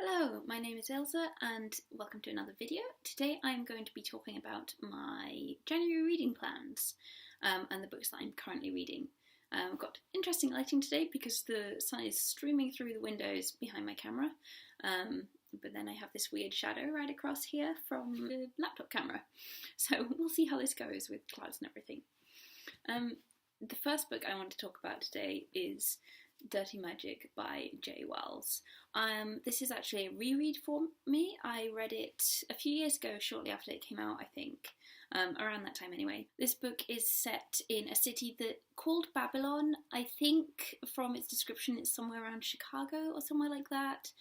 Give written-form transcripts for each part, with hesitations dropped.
Hello, my name is Ailsa and welcome to another video. Today I'm going to be talking about my January reading plans and the books that I'm currently reading. I've got interesting lighting today because the sun is streaming through the windows behind my camera, but then I have this weird shadow right across here from the laptop camera. So we'll see how this goes with clouds and everything. The first book I want to talk about today is Dirty Magic by J. Wells. This is actually a reread for me. I read it a few years ago, shortly after it came out, I think. Around that time anyway. This book is set in a city called Babylon. I think from its description it's somewhere around Chicago or somewhere like that.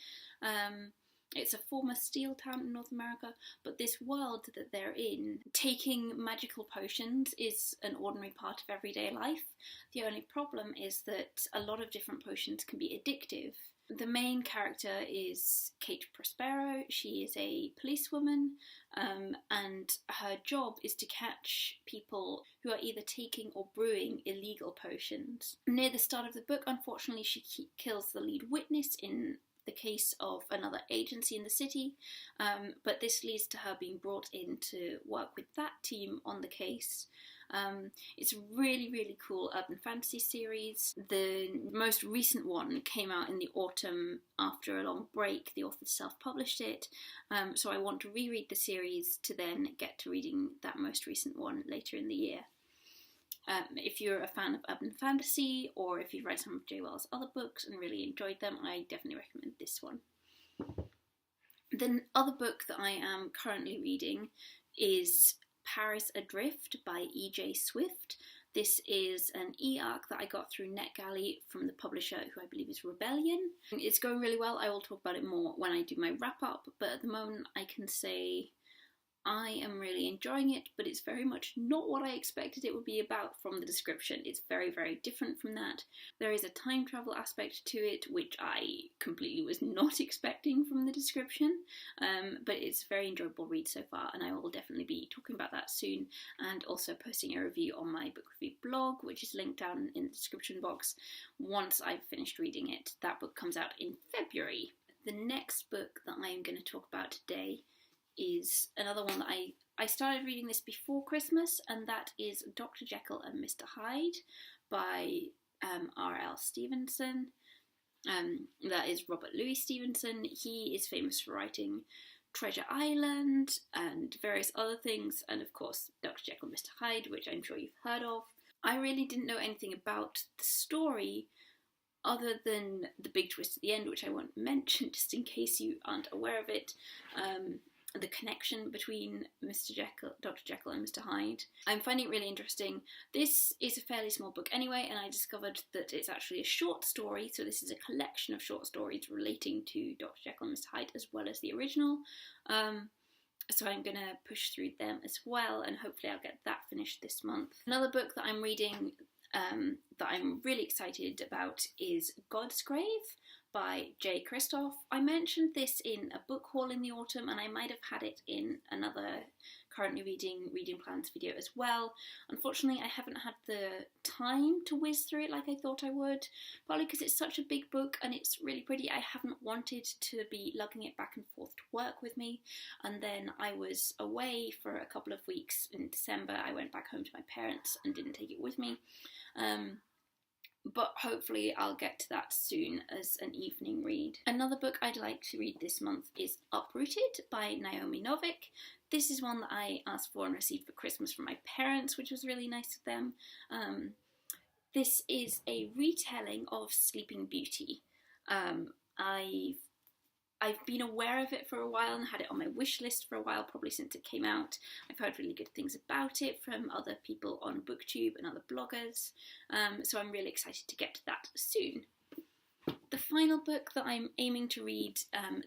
It's a former steel town in North America, but this world that they're in, taking magical potions is an ordinary part of everyday life. The only problem is that a lot of different potions can be addictive. The main character is Kate Prospero. She is a policewoman, and her job is to catch people who are either taking or brewing illegal potions. Near the start of the book, unfortunately, she kills the lead witness in the case of another agency in the city, but this leads to her being brought in to work with that team on the case. It's a really cool urban fantasy series. The most recent one came out in the autumn after a long break. The author self-published it, so I want to reread the series to then get to reading that most recent one later in the year. If you're a fan of urban fantasy, or if you've read some of J. Wells' other books and really enjoyed them, I definitely recommend this one. The other book that I am currently reading is Paris Adrift by E.J. Swift. This is an e-arc that I got through NetGalley from the publisher, who I believe is Rebellion. It's going really well. I will talk about it more when I do my wrap-up, but at the moment I can say I am really enjoying it, but it's very much not what I expected it would be about from the description. It's very different from that. There is a time travel aspect to it, which I completely was not expecting from the description, but it's a very enjoyable read so far, and I will definitely be talking about that soon, and also posting a review on my book review blog, which is linked down in the description box, once I've finished reading it. That book comes out in February. The next book that I am going to talk about today is another one that I started reading this before Christmas, and that is Dr. Jekyll and Mr. Hyde by R.L. Stevenson. That is Robert Louis Stevenson. He is famous for writing Treasure Island and various other things, and of course Dr. Jekyll and Mr. Hyde, which I'm sure you've heard of. I really didn't know anything about the story other than the big twist at the end, which I won't mention just in case you aren't aware of it. The connection between Dr. Jekyll and Mr. Hyde. I'm finding it really interesting. This is a fairly small book anyway, and I discovered that it's actually a short story, so this is a collection of short stories relating to Dr. Jekyll and Mr. Hyde as well as the original. So I'm going to push through them as well, and hopefully I'll get that finished this month. Another book that I'm reading that I'm really excited about is God's Grave by J. Kristoff. I mentioned this in a book haul in the autumn, and I might have had it in another currently reading plans video as well. Unfortunately, I haven't had the time to whiz through it like I thought I would, probably because it's such a big book and it's really pretty. I haven't wanted to be lugging it back and forth to work with me, and then I was away for a couple of weeks in December. I went back home to my parents and didn't take it with me. But hopefully I'll get to that soon as an evening read. Another book I'd like to read this month is Uprooted by Naomi Novik. This is one that I asked for and received for Christmas from my parents, which was really nice of them. This is a retelling of Sleeping Beauty. I've been aware of it for a while and had it on my wish list for a while, probably since it came out. I've heard really good things about it from other people on BookTube and other bloggers, so I'm really excited to get to that soon. The final book that I'm aiming to read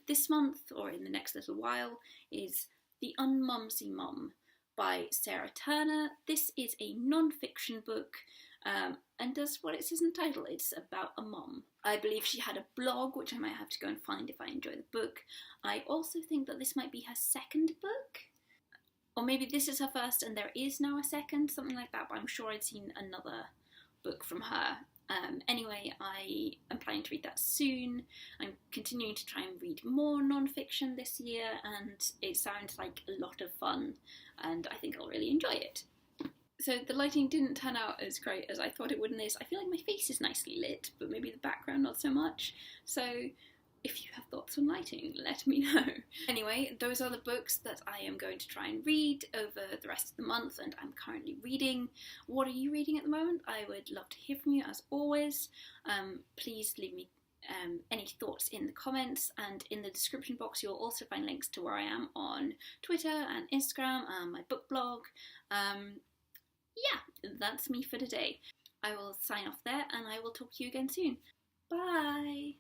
this month, or in the next little while, is The Unmumsy Mum by Sarah Turner. This is a non-fiction book, and does what it says in the title. It's about a mum. I believe she had a blog, which I might have to go and find if I enjoy the book. I also think that this might be her second book, or maybe this is her first and there is now a second, something like that, but I'm sure I'd seen another book from her Anyway, I am planning to read that soon. I'm continuing to try and read more non-fiction this year, and it sounds like a lot of fun, and I think I'll really enjoy it. So the lighting didn't turn out as great as I thought it would in this. I feel like my face is nicely lit, but maybe the background not so much. So if you have thoughts on lighting, let me know. Anyway, those are the books that I am going to try and read over the rest of the month, and I'm currently reading. What are you reading at the moment? I would love to hear from you as always. Please leave me any thoughts in the comments, and in the description box you'll also find links to where I am on Twitter and Instagram and my book blog. Yeah, that's me for today. I will sign off there, and I will talk to you again soon. Bye!